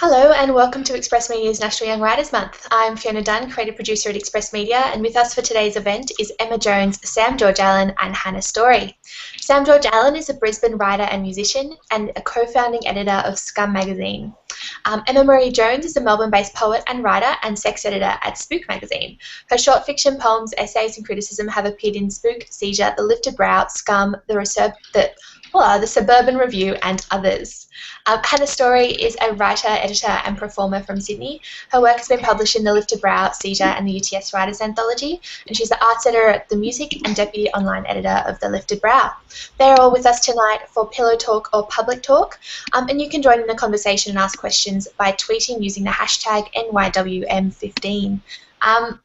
Hello and welcome to Express Media's National Young Writers Month. I'm Fiona Dunn, creative producer at Express Media, and with us for today's event is Emma Jones, Sam George Allen, and Hannah Story. Sam George Allen is a Brisbane writer and musician and a co-founding editor of Scum magazine. Emma Marie Jones is a Melbourne-based poet and writer and sex editor at Spook magazine. Her short fiction, poems, essays, and criticism have appeared in Spook, Seizure, The Lifted Brow, Scum, the Suburban Review, and others. Hannah Story is a writer, editor, and performer from Sydney. Her work has been published in The Lifted Brow, Seizure, and the UTS Writers Anthology, and she's the arts editor at The Music and deputy online editor of The Lifted Brow. They're all with us tonight for Pillow Talk or Public Talk, and you can join in the conversation and ask questions by tweeting using the hashtag NYWM15. I'm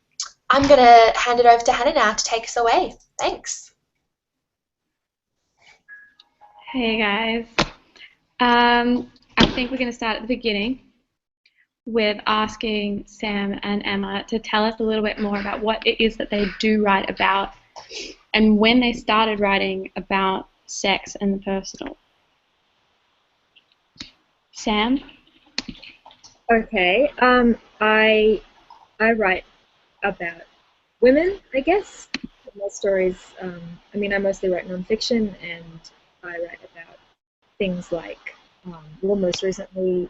going to hand it over to Hannah now to take us away. Thanks. Hey guys. I think we're going to start at the beginning with asking Sam and Emma to tell us a little bit more about what it is that they do write about and when they started writing about sex and the personal. Sam? Okay, I write about women, I guess. My stories, I mostly write nonfiction, and I write about things like, most recently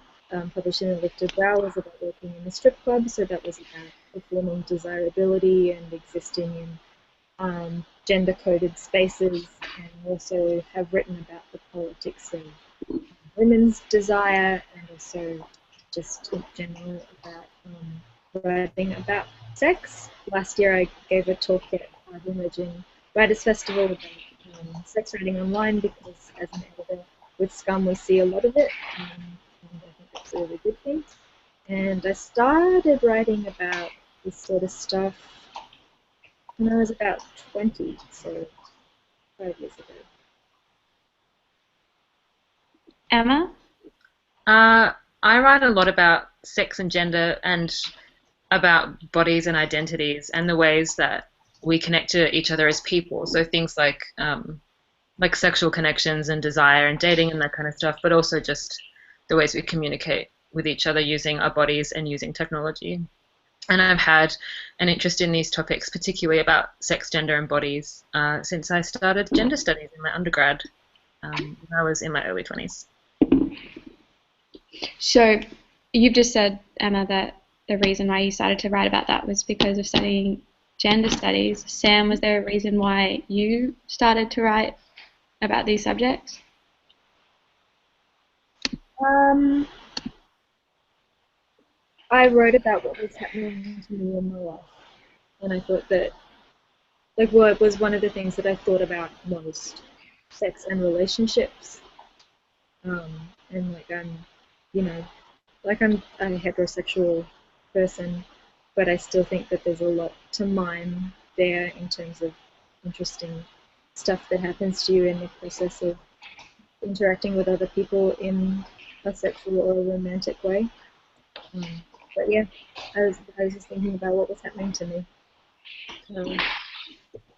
published in The Lifted Brow was about working in a strip club, so that was about performing desirability and existing in gender-coded spaces, and also have written about the politics of women's desire, and also just in general about writing about sex. Last year I gave a talk at the Emerging Writers Festival about sex writing online, because as an editor with Scum we see a lot of it, and I think that's a really good thing. And I started writing about this sort of stuff when I was about 20, so 5 years ago. Emma? I write a lot about sex and gender and about bodies and identities and the ways that we connect to each other as people. So things like sexual connections and desire and dating and that kind of stuff, but also just the ways we communicate with each other using our bodies and using technology. And I've had an interest in these topics, particularly about sex, gender, and bodies, since I started gender studies in my undergrad when I was in my early 20s. So you've just said, Emma, that the reason why you started to write about that was because of studying gender studies. Sam, was there a reason why you started to write about these subjects? I wrote about what was happening to me in my life, and I thought that, work was one of the things that I thought about most, sex and relationships, and I'm a heterosexual person, but I still think that there's a lot to mine there in terms of interesting stuff that happens to you in the process of interacting with other people in a sexual or a romantic way. But yeah, I was just thinking about what was happening to me.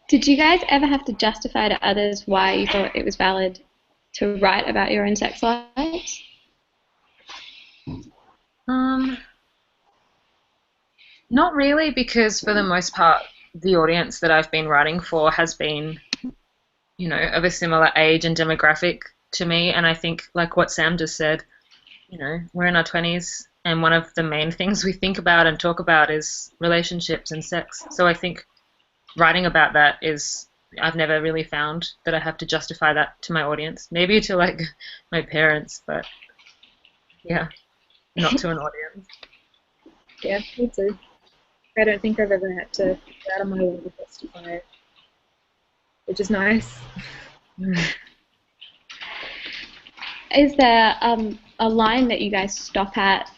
Did you guys ever have to justify to others why you thought it was valid to write about your own sex lives? Not really, because for the most part, the audience that I've been writing for has been, of a similar age and demographic to me. And I think, like what Sam just said, we're in our 20s, and one of the main things we think about and talk about is relationships and sex. So I think writing about that I've never really found that I have to justify that to my audience. Maybe to my parents, but yeah, not to an audience. Yeah, me too. I don't think I've ever had to go out of my way to justify it, which is nice. Is there a line that you guys stop at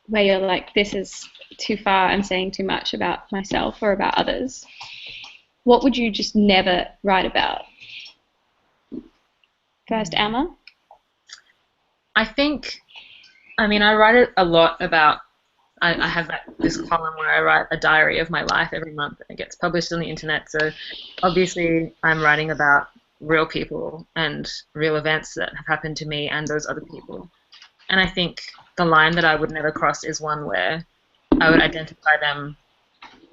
where you're like, this is too far, I'm saying too much about myself or about others? What would you just never write about? First, Emma? I write a lot about, I have this column where I write a diary of my life every month, and it gets published on the internet. So obviously I'm writing about real people and real events that have happened to me and those other people. And I think the line that I would never cross is one where I would identify them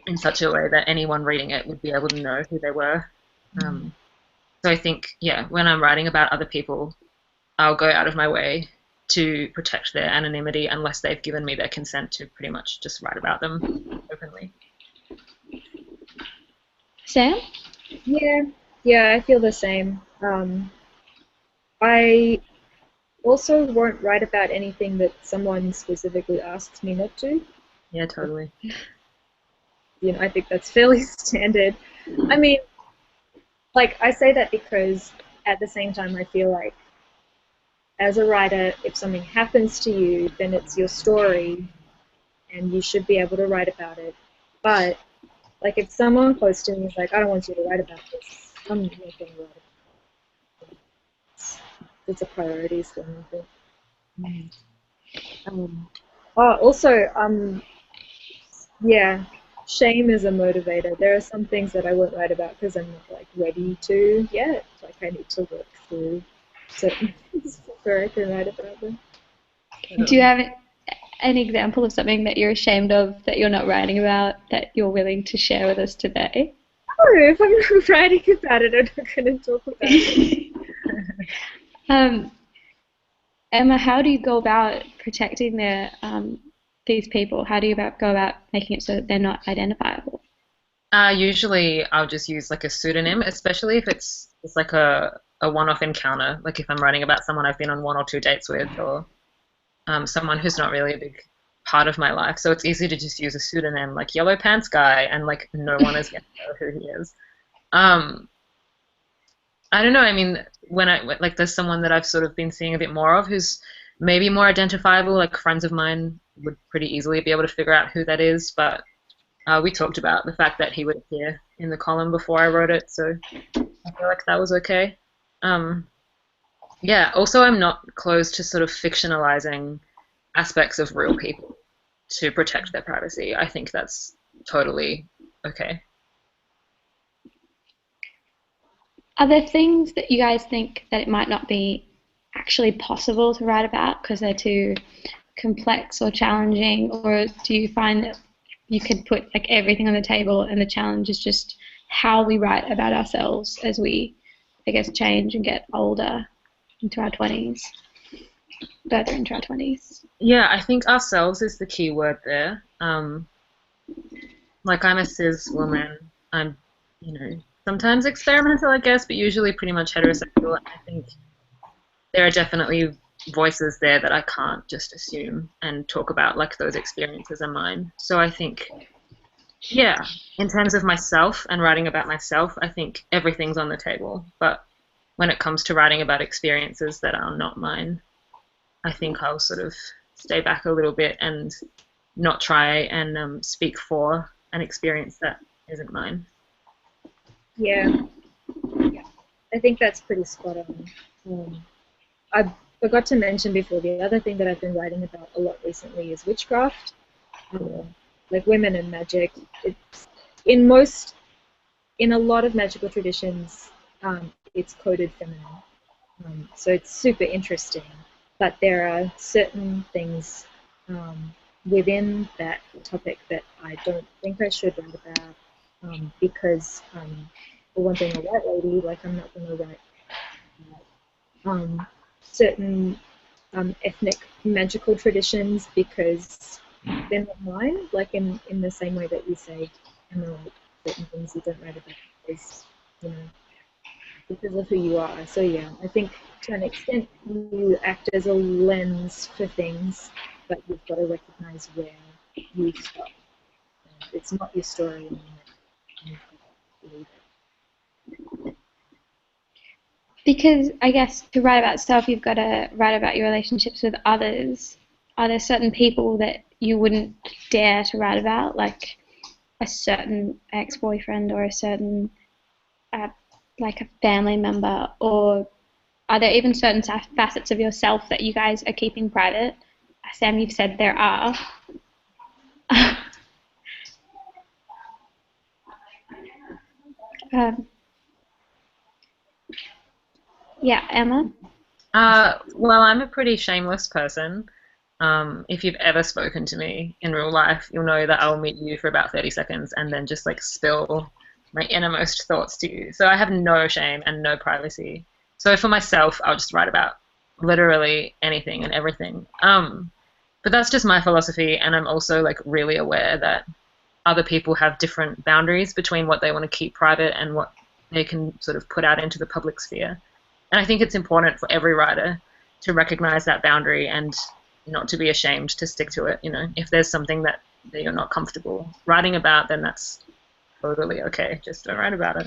in such a way that anyone reading it would be able to know who they were. So I think, yeah, when I'm writing about other people, I'll go out of my way to protect their anonymity unless they've given me their consent to pretty much just write about them openly. Sam? Yeah, I feel the same. I also won't write about anything that someone specifically asks me not to. Yeah, totally. I think that's fairly standard. I mean, like, I say that because at the same time I feel like as a writer, if something happens to you, then it's your story and you should be able to write about it. But, like, if someone close to me is like, I don't want you to write about this, I'm not going to write about it. It's a priorities thing, I think. Yeah, shame is a motivator. There are some things that I won't write about because I'm not like ready to yet. Like I need to work through certain things before I can write about them. Do you have an example of something that you're ashamed of that you're not writing about that you're willing to share with us today? No, if I'm not writing about it, I'm not going to talk about it. Emma, how do you go about protecting these people? How do you go about making it so that they're not identifiable? Usually I'll just use like a pseudonym, especially if it's like a one-off encounter, like if I'm writing about someone I've been on 1 or 2 dates with, or someone who's not really a big part of my life. So it's easy to just use a pseudonym like Yellow Pants Guy, and like no one is going to know who he is. I don't know. I mean, when like there's someone that I've sort of been seeing a bit more of who's maybe more identifiable. Like friends of mine would pretty easily be able to figure out who that is. But we talked about the fact that he would appear in the column before I wrote it, so I feel like that was okay. Yeah. Also, I'm not closed to sort of fictionalizing aspects of real people to protect their privacy. I think that's totally okay. Are there things that you guys think that it might not be actually possible to write about because they're too complex or challenging, or do you find that you could put like everything on the table and the challenge is just how we write about ourselves as we, I guess, change and get older into our 20s, further into our 20s? Yeah, I think ourselves is the key word there. Like I'm a cis woman. I'm, sometimes experimental, I guess, but usually pretty much heterosexual. I think there are definitely voices there that I can't just assume and talk about like those experiences are mine. So I think, yeah, in terms of myself and writing about myself, I think everything's on the table. But when it comes to writing about experiences that are not mine, I think I'll sort of stay back a little bit and not try and speak for an experience that isn't mine. Yeah, I think that's pretty spot on. I forgot to mention before, the other thing that I've been writing about a lot recently is witchcraft, like women and magic. It's in a lot of magical traditions, it's coded feminine, so it's super interesting. But there are certain things within that topic that I don't think I should write about because, for one thing, a white lady, like I'm not going to write certain ethnic magical traditions because they're not mine, like in the same way that you say, like certain things you don't write about because, because of who you are. So yeah, I think to an extent you act as a lens for things, but you've got to recognize where you stop. It's not your story anymore. Because I guess to write about self, you've got to write about your relationships with others. Are there certain people that you wouldn't dare to write about, like a certain ex-boyfriend or a certain, like a family member, or are there even certain facets of yourself that you guys are keeping private? Sam, you've said there are. Yeah, Emma? Well, I'm a pretty shameless person. If you've ever spoken to me in real life, you'll know that I'll meet you for about 30 seconds and then just like spill my innermost thoughts to you. So I have no shame and no privacy. So for myself, I'll just write about literally anything and everything. But that's just my philosophy, and I'm also like really aware that other people have different boundaries between what they want to keep private and what they can sort of put out into the public sphere. And I think it's important for every writer to recognize that boundary and not to be ashamed to stick to it. You know, if there's something that you're not comfortable writing about, then that's totally okay. Just don't write about it.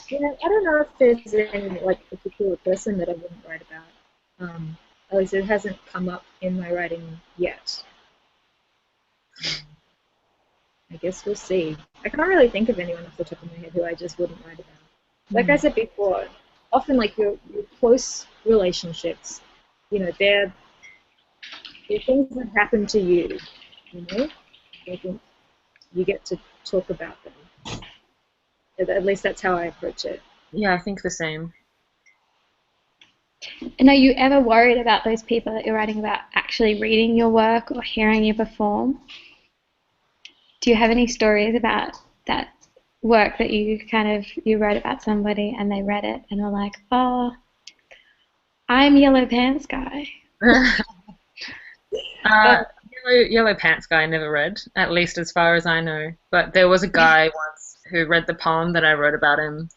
Yeah, I don't know if there's any like particular person that I wouldn't write about. At least it hasn't come up in my writing yet. I guess we'll see. I can't really think of anyone off the top of my head who I just wouldn't write about. Like I said before, often like your close relationships, you know, they're things that happen to you, you know? I think you get to talk about them. At least that's how I approach it. Yeah, I think the same. And are you ever worried about those people that you're writing about actually reading your work or hearing you perform? Do you have any stories about that work that you wrote about somebody and they read it and were like, oh, I'm Yellow Pants Guy? Yellow Pants Guy I never read, at least as far as I know. But there was a guy once who read the poem that I wrote about him.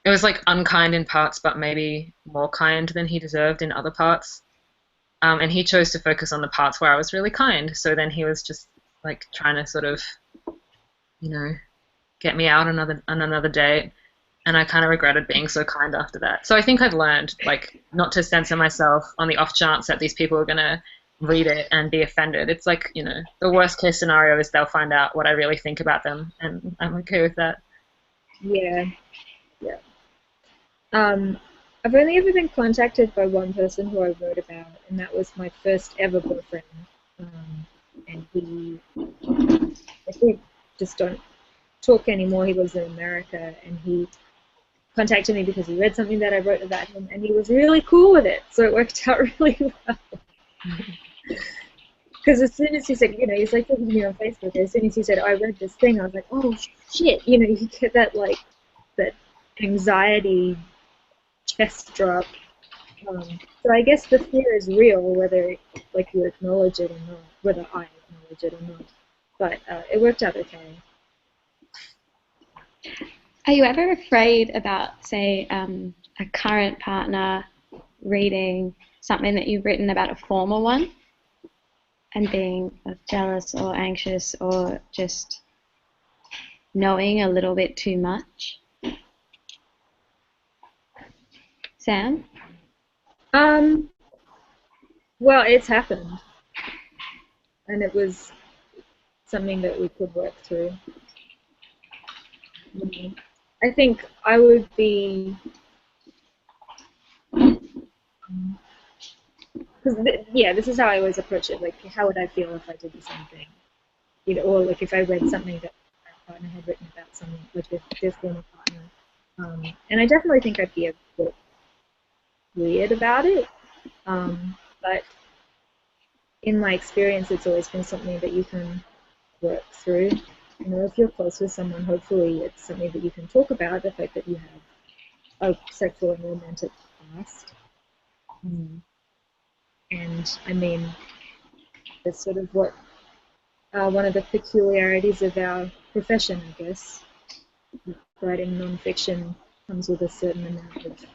It was like unkind in parts, but maybe more kind than he deserved in other parts. And he chose to focus on the parts where I was really kind. So then he was just like trying to sort of, you know, get me out on another date. And I kind of regretted being so kind after that. So I think I've learned like not to censor myself on the off chance that these people are going to read it and be offended. It's like, you know, the worst case scenario is they'll find out what I really think about them, and I'm okay with that. Yeah. I've only ever been contacted by one person who I wrote about, and that was my first ever boyfriend. And we just don't talk anymore. He lives in America, and he contacted me because he read something that I wrote about him, and he was really cool with it. So it worked out really well. Because as soon as he said, you know, he's like talking to me on Facebook. As soon as he said, I read this thing, I was like, oh shit, you know, you get that like that anxiety chest drop. So I guess the fear is real, whether like you acknowledge it or not, whether I acknowledge it or not. But it worked out okay. Are you ever afraid about, say, a current partner reading something that you've written about a former one and being jealous or anxious or just knowing a little bit too much? Sam? Well, it's happened. And it was something that we could work through. I think I would be, this is how I always approach it. Like, how would I feel if I did the same thing? You know, or like if I read something that my partner had written about something with their former partner. And I definitely think I'd be a bit weird about it. But in my experience, it's always been something that you can work through. You know, if you're close with someone, hopefully it's something that you can talk about, the fact that you have a sexual and romantic past. And I mean, that's sort of what one of the peculiarities of our profession, I guess. Writing non-fiction comes with a certain amount of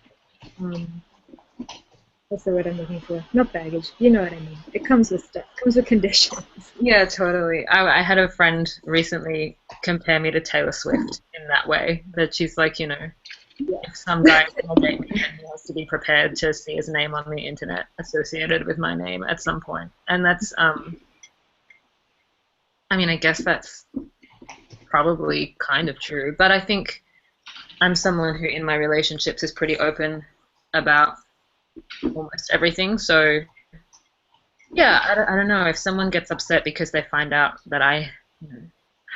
what's the word I'm looking for? Not baggage. You know what I mean. It comes with stuff. It comes with conditions. Yeah, totally. I had a friend recently compare me to Taylor Swift in that way, that she's like, you know, if some guy is going to date me, then he has to be prepared to see his name on the internet associated with my name at some point. And that's, I mean, I guess that's probably kind of true, but I think I'm someone who in my relationships is pretty open about almost everything. So yeah, I don't know if someone gets upset because they find out that I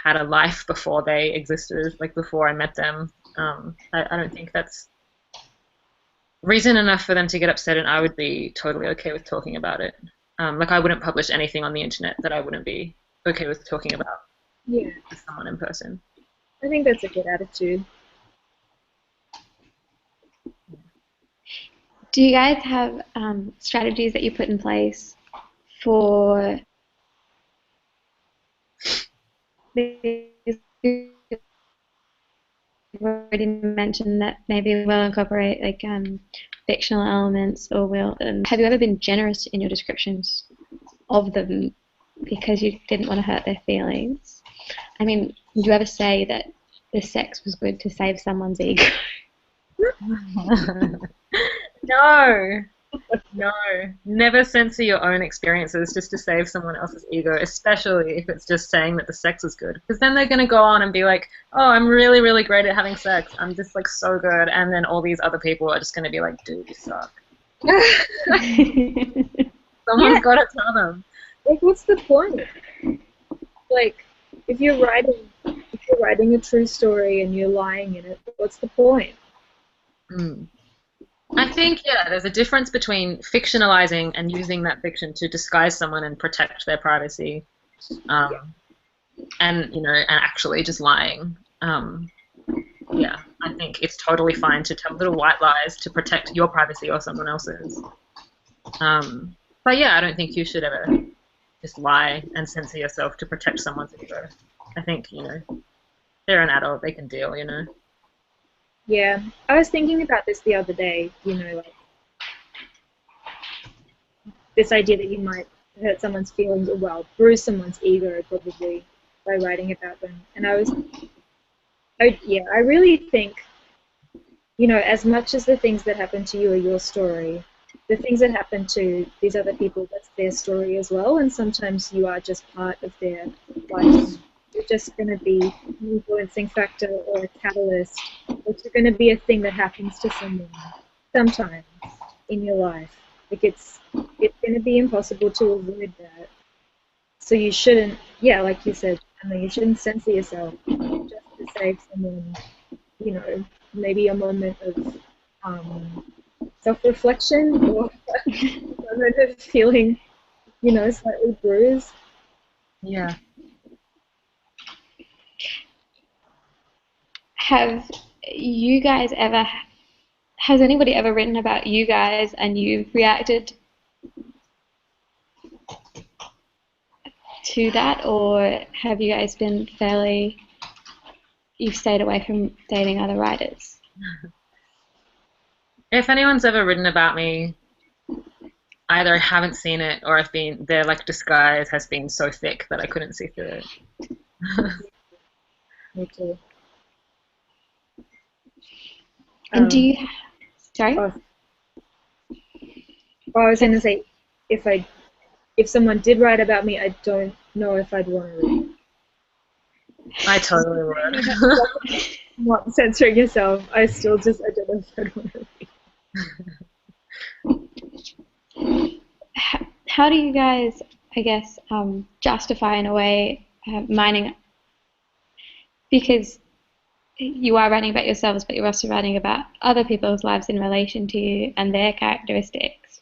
had a life before they existed, like before I met them. I don't think that's reason enough for them to get upset, and I would be totally okay with talking about it. Like I wouldn't publish anything on the internet that I wouldn't be okay with talking about Yeah, with someone in person. I think that's a good attitude. Do you guys have strategies that you put in place for you've already mentioned that maybe we'll incorporate like fictional elements, or will have you ever been generous in your descriptions of them because you didn't want to hurt their feelings? I mean, did you ever say that the sex was good to save someone's ego? No, no. Never censor your own experiences just to save someone else's ego, especially if it's just saying that the sex is good. Because then they're going to go on and be like, oh, I'm really, really great at having sex. I'm just like so good. And then all these other people are just going to be like, dude, you suck. Someone's got to tell them. Like, what's the point? Like, if you're writing a true story and you're lying in it, what's the point? I think, yeah, there's a difference between fictionalizing and using that fiction to disguise someone and protect their privacy, and actually just lying. Yeah, I think it's totally fine to tell little white lies to protect your privacy or someone else's. But yeah, I don't think you should ever just lie and censor yourself to protect someone's ego. I think, they're an adult, they can deal, Yeah, I was thinking about this the other day, like this idea that you might hurt someone's feelings, or well, bruise someone's ego probably by writing about them. And I really think, as much as the things that happen to you are your story, the things that happen to these other people, that's their story as well, and sometimes you are just part of their life. You're just going to be an influencing factor or a catalyst, but you're going to be a thing that happens to someone sometimes in your life. Like it's going to be impossible to avoid that. So you shouldn't, like you said, you shouldn't censor yourself just to save someone, maybe a moment of self-reflection or a moment of feeling, slightly bruised. Yeah. Has anybody ever written about you guys and you've reacted to that, or have you guys been you've stayed away from dating other writers? If anyone's ever written about me, either I haven't seen it or their like disguise has been so thick that I couldn't see through it. Me too. And do you? Sorry. I was going to say, if someone did write about me, I don't know if I'd want to read. I totally would. Not censoring yourself. I don't know if I'd want to read. How do you guys, I guess, justify in a way mining? Because you are writing about yourselves, but you're also writing about other people's lives in relation to you and their characteristics,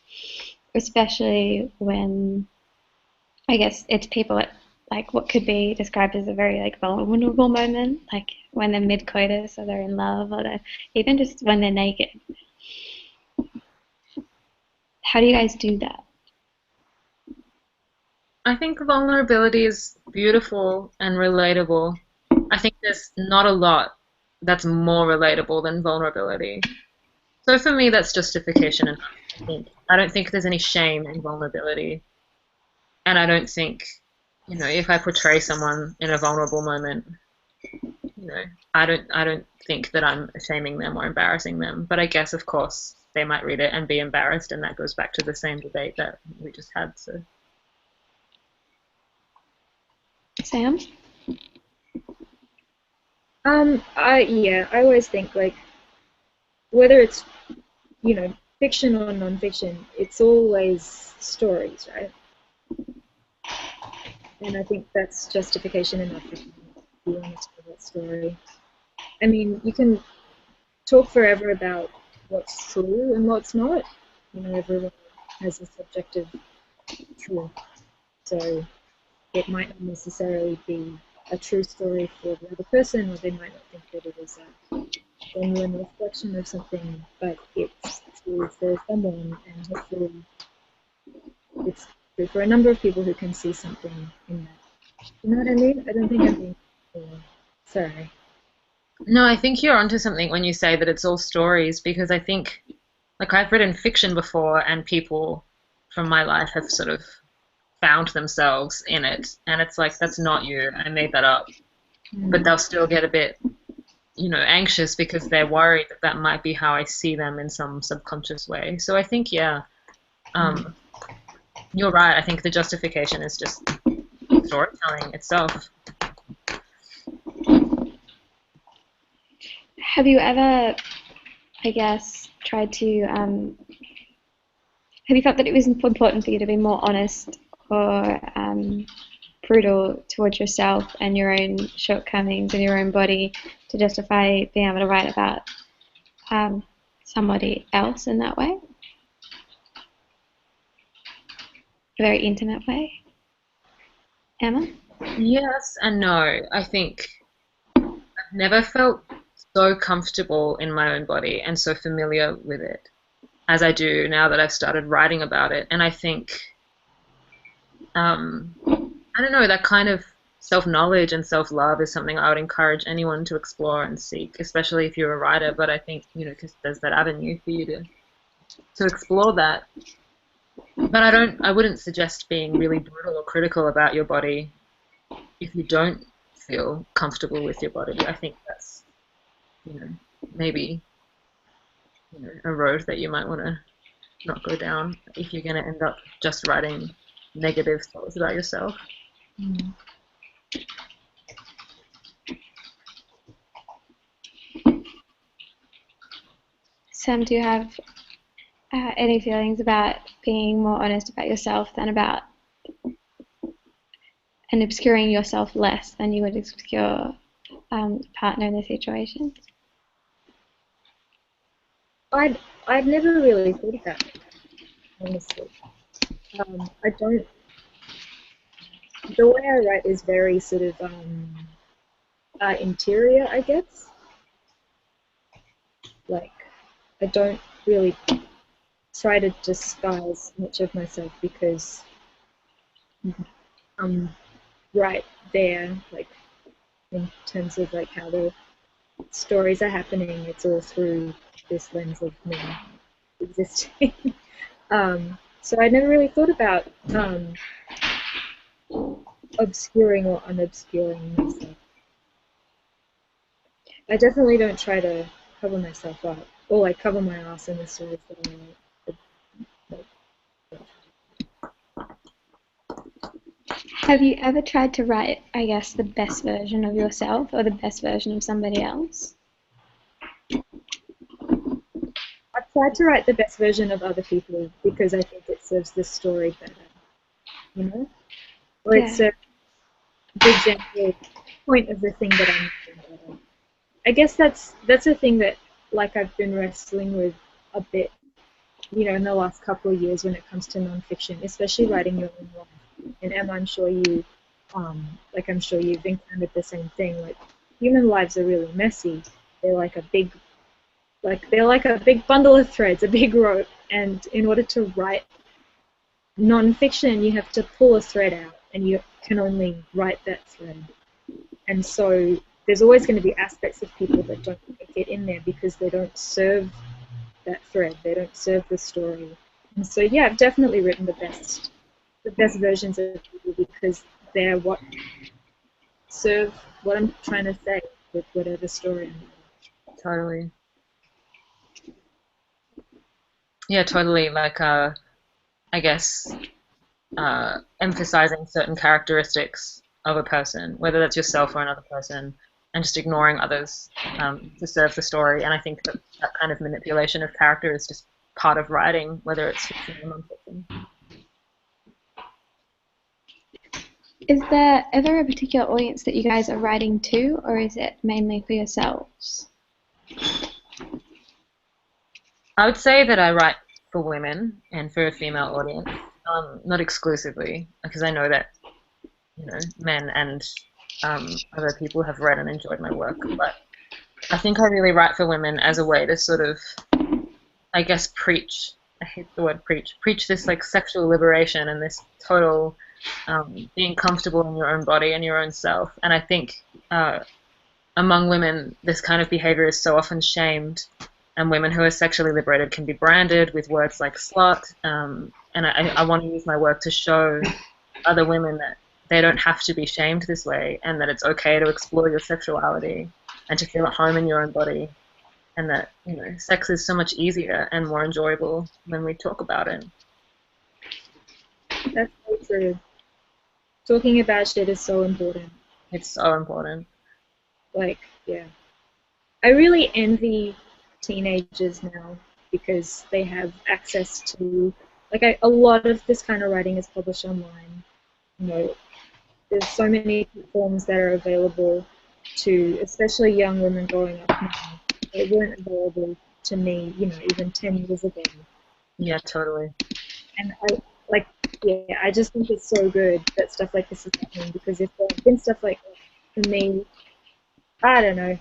especially when, I guess, it's people at like what could be described as a very like vulnerable moment, like when they're mid-coitus or they're in love, or even just when they're naked. How do you guys do that? I think vulnerability is beautiful and relatable. I think there's not a lot that's more relatable than vulnerability. So for me, that's justification enough. I don't think there's any shame in vulnerability. And I don't think, if I portray someone in a vulnerable moment, I don't think that I'm shaming them or embarrassing them. But I guess, of course, they might read it and be embarrassed, and that goes back to the same debate that we just had. So, Sam? I always think like whether it's fiction or non-fiction, it's always stories, right? And I think that's justification enough if you want to tell that story. I mean, you can talk forever about what's true and what's not. You know, everyone has a subjective truth, so it might not necessarily be a true story for the other person, or they might not think that it is a genuine reflection of something, but it's true for someone, and hopefully it's true for a number of people who can see something in that. You know what I mean? I don't think I'm being sorry. No, I think you're onto something when you say that it's all stories, because I think, like, I've written fiction before, and people from my life have sort of found themselves in it, and it's like, that's not you, I made that up. But they'll still get a bit, anxious because they're worried that that might be how I see them in some subconscious way. So I think, yeah, you're right. I think the justification is just storytelling itself. Have you ever, I guess, tried to, have you felt that it was important for you to be more honest or brutal towards yourself and your own shortcomings and your own body to justify being able to write about somebody else in that way? A very intimate way? Emma? Yes and no. I think I've never felt so comfortable in my own body and so familiar with it as I do now that I've started writing about it. And I think, I don't know, that kind of self-knowledge and self-love is something I would encourage anyone to explore and seek, especially if you're a writer. But I think, because there's that avenue for you to explore that. But I wouldn't suggest being really brutal or critical about your body if you don't feel comfortable with your body. I think that's, maybe, a road that you might want to not go down if you're going to end up just writing negative thoughts about yourself. Sam, do you have any feelings about being more honest about yourself than about and obscuring yourself less than you would obscure partner in this situation? I've never really thought about it, honestly. I don't. The way I write is very sort of interior, I guess. Like, I don't really try to disguise much of myself because I'm right there, like, in terms of like how the stories are happening. It's all through this lens of me existing. So I never really thought about obscuring or unobscuring myself. I definitely don't try to cover myself up, or like cover my ass in the stories that I write. Have you ever tried to write, I guess, the best version of yourself or the best version of somebody else? I've tried to write the best version of other people because I think it serves the story better, Or it serves the general point of the thing that I'm making better. I guess that's a thing that, like, I've been wrestling with a bit, in the last couple of years when it comes to nonfiction, especially writing your own life. And Emma, I'm sure you've encountered the same thing. Like, human lives are really messy. They're like a big bundle of threads, a big rope. And in order to write nonfiction, you have to pull a thread out, and you can only write that thread. And so there's always going to be aspects of people that don't make it in there because they don't serve that thread. They don't serve the story. And so, yeah, I've definitely written the best versions of people because they're what serve what I'm trying to say with whatever story I'm writing. Totally. Yeah, totally. Like, I guess, emphasizing certain characteristics of a person, whether that's yourself or another person, and just ignoring others to serve the story. And I think that kind of manipulation of character is just part of writing, whether it's fiction or non-fiction. Is there ever a particular audience that you guys are writing to, or is it mainly for yourselves? I would say that I write for women and for a female audience, not exclusively, because I know that men and other people have read and enjoyed my work. But I think I really write for women as a way to sort of, I guess, preach. I hate the word preach. Preach this like sexual liberation and this total being comfortable in your own body and your own self. And I think among women, this kind of behavior is so often shamed, and women who are sexually liberated can be branded with words like slut. And I want to use my work to show other women that they don't have to be shamed this way, and that it's okay to explore your sexuality and to feel at home in your own body, and that sex is so much easier and more enjoyable when we talk about it. That's so true. Talking about shit is so important. It's so important. Like, yeah. I really envy teenagers now because they have access to, like, a lot of this kind of writing is published online. There's so many platforms that are available to, especially young women growing up now. They weren't available to me, even 10 years ago. Yeah, totally. And I just think it's so good that stuff like this is happening, because if there had been stuff like that for me, I don't know,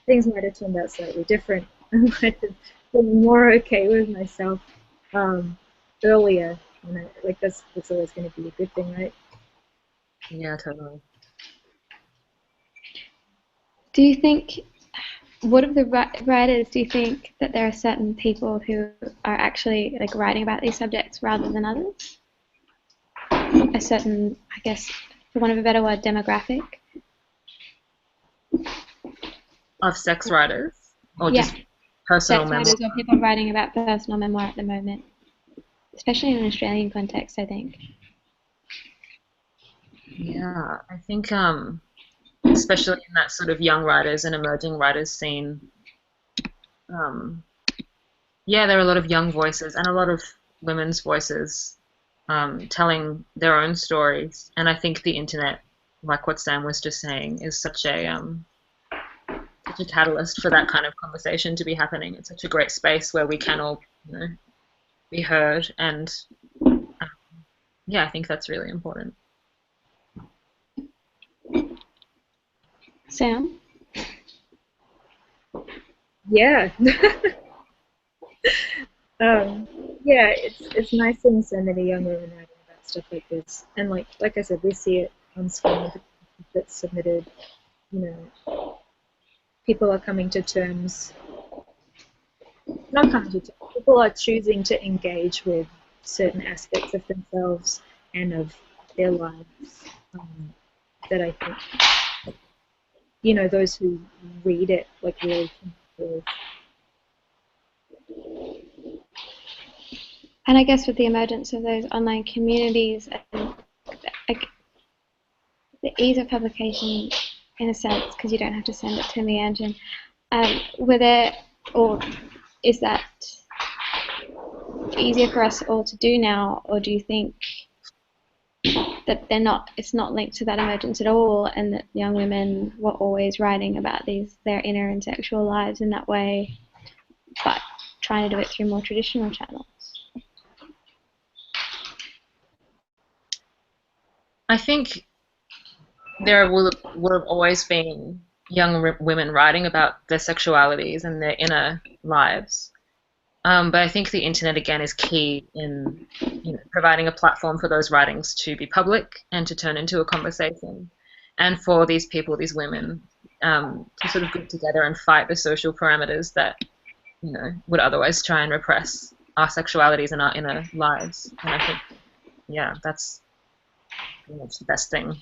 things might have turned out slightly different. I might have been more okay with myself earlier. Like that's always going to be a good thing, right? Yeah, totally. Do you think, what of the writers, do you think that there are certain people who are actually like writing about these subjects rather than others? A certain, I guess, for want of a better word, demographic? Of sex writers? Or Yeah. just personal Sex memoir? writers or people writing about personal memoir at the moment, especially in an Australian context, I think. Yeah, I think especially in that sort of young writers and emerging writers scene, yeah, there are a lot of young voices and a lot of women's voices telling their own stories. And I think the internet, like what Sam was just saying, is such a catalyst for that kind of conversation to be happening. It's such a great space where we can all, be heard. And yeah, I think that's really important. Sam? Yeah. Yeah, it's nice seeing so many young women writing about stuff like this. And like I said, we see it on screen with the that's submitted. People are coming to terms. Not coming to terms. People are choosing to engage with certain aspects of themselves and of their lives that I think, those who read it like really can feel. And I guess with the emergence of those online communities and like, the ease of publication, in a sense, because you don't have to send it to the engine, were there, or is that easier for us all to do now, or do you think that it's not linked to that emergence at all, and that young women were always writing about their inner and sexual lives in that way, but trying to do it through more traditional channels? I think there would have always been young women writing about their sexualities and their inner lives. But I think the internet, again, is key in providing a platform for those writings to be public and to turn into a conversation. And for these people, these women, to sort of get together and fight the social parameters that would otherwise try and repress our sexualities and our inner lives. And I think, yeah, that's pretty much the best thing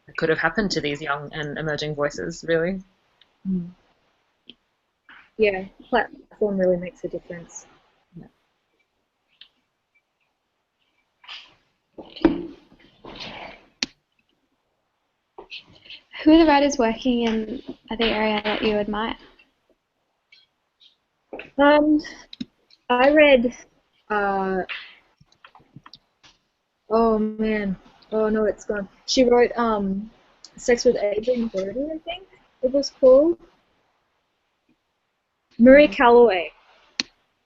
that could have happened to these young and emerging voices, really. Yeah, platform really makes a difference. Yeah. Who are the writers working in the area that you admire? I read, oh man, oh no, it's gone. She wrote Sex with Adrian Brody, I think it was called. Marie Calloway.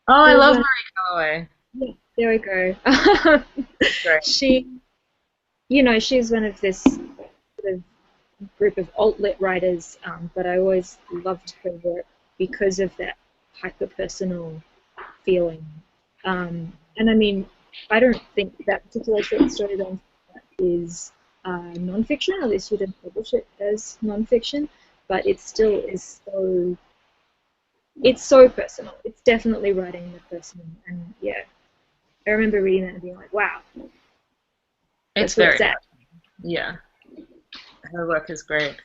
Oh, I There's love one- Marie Calloway. yeah, there we go. Great. She's one of this sort of group of alt-lit writers, but I always loved her work because of that hyper-personal feeling. And I mean, I don't think that particular short story that is non-fiction, at least you didn't publish it as non-fiction, but it still is it's so personal. It's definitely writing the person, and yeah, I remember reading that and being like, wow, It's that's where very it's at. Yeah. Her work is great.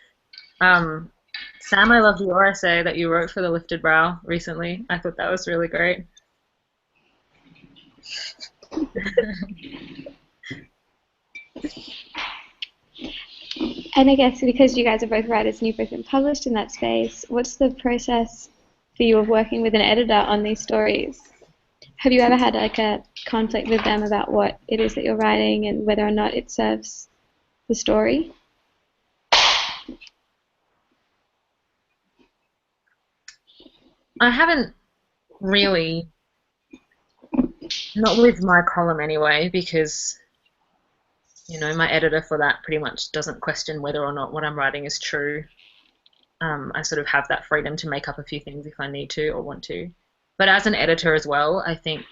Sam, I loved your essay that you wrote for the Lifted Brow recently. I thought that was really great. And I guess because you guys are both writers and you've both been published in that space, what's the process for you of working with an editor on these stories? Have you ever had like a conflict with them about what it is that you're writing and whether or not it serves the story? I haven't really, not with my column anyway, because my editor for that pretty much doesn't question whether or not what I'm writing is true. I sort of have that freedom to make up a few things if I need to or want to. But as an editor as well, I think,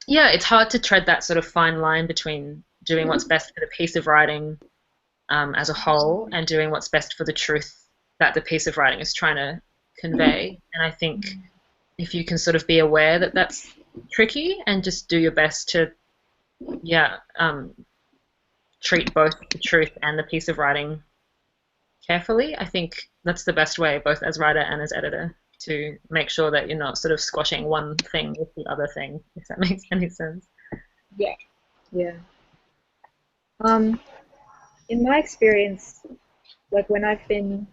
it's hard to tread that sort of fine line between doing what's best for the piece of writing as a whole and doing what's best for the truth that the piece of writing is trying to convey. And I think if you can sort of be aware that that's tricky and just do your best to treat both the truth and the piece of writing carefully, I think that's the best way, both as writer and as editor, to make sure that you're not sort of squashing one thing with the other thing, if that makes any sense. Yeah. In my experience, like when I've been,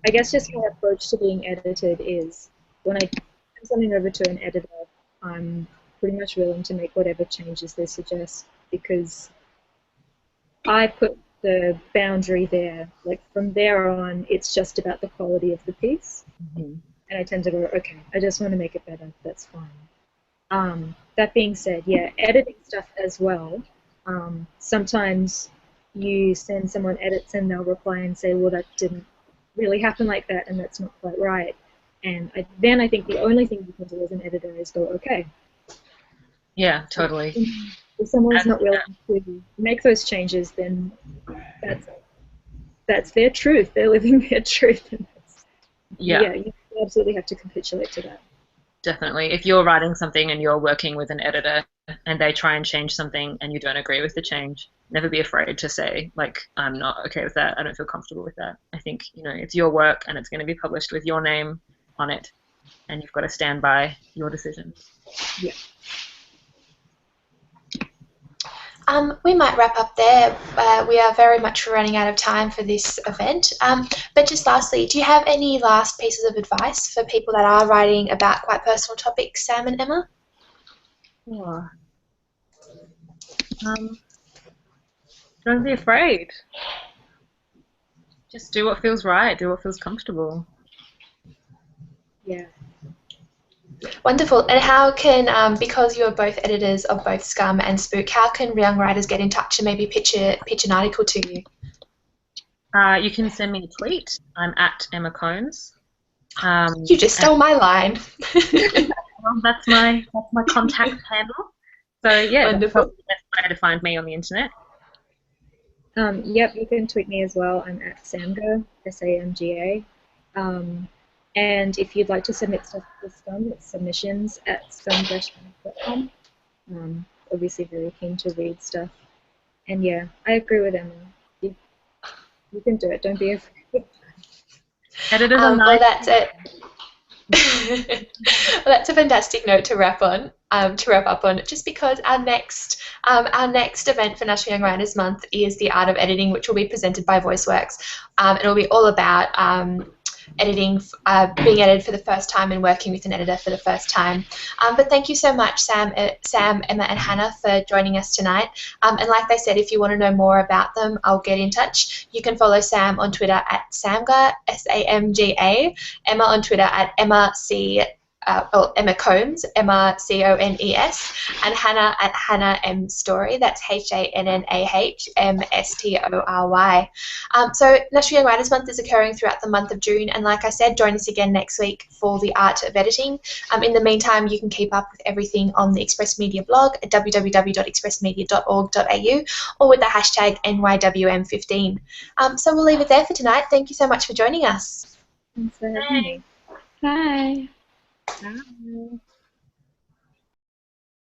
I guess just my approach to being edited is when I send something over to an editor, I'm pretty much willing to make whatever changes they suggest because I put the boundary there. Like from there on, it's just about the quality of the piece. Mm-hmm. And I tend to go, okay, I just want to make it better. That's fine. That being said, yeah, editing stuff as well. Sometimes you send someone edits and they'll reply and say, well, that didn't really happen like that and that's not quite right. And then I think the only thing you can do as an editor is go, okay. Yeah, totally. If someone's not willing to make those changes, then that's their truth. They're living their truth. And you absolutely have to capitulate to that. Definitely. If you're writing something and you're working with an editor and they try and change something and you don't agree with the change, never be afraid to say, like, I'm not okay with that. I don't feel comfortable with that. I think, it's your work and it's going to be published with your name on it and you've got to stand by your decisions. Yeah. We might wrap up there. We are very much running out of time for this event. But just lastly, do you have any last pieces of advice for people that are writing about quite personal topics, Sam and Emma? Oh. Don't be afraid. Just do what feels right. Do what feels comfortable. Yeah. Wonderful. And how can, because you're both editors of both Scum and Spook, how can young writers get in touch and maybe pitch an article to you? You can send me a tweet. I'm at Emma Combs. You just stole my line. Well, that's my contact handle. So yeah, Wonderful. that's probably the best way to find me on the internet. Yep, you can tweet me as well. I'm at Samga, SAMGA. And if you'd like to submit stuff to Scum, it's submissions@scum-com. Obviously very keen to read stuff. And yeah, I agree with Emma. You can do it. Don't be afraid. Editors are nice. Well, that's it. Well, that's a fantastic note to wrap on. Just because our next event for National Young Writers Month is the Art of Editing, which will be presented by VoiceWorks. It will be all about editing, being edited for the first time and working with an editor for the first time. But thank you so much, Sam, Emma and Hannah, for joining us tonight. And like they said, if you want to know more about them, I'll get in touch. You can follow Sam on Twitter at Samga, SAMGA, Emma on Twitter at Emma C. Emma Combs, Emma Cones, and Hannah at Hannah M Story. That's HANNAHMSTORY. So National Young Writers Month is occurring throughout the month of June, and like I said, join us again next week for the art of editing. In the meantime, you can keep up with everything on the Express Media blog at www.expressmedia.org.au or with the hashtag NYWM15. So we'll leave it there for tonight. Thank you so much for joining us. Thanks for having me. Bye. Bye.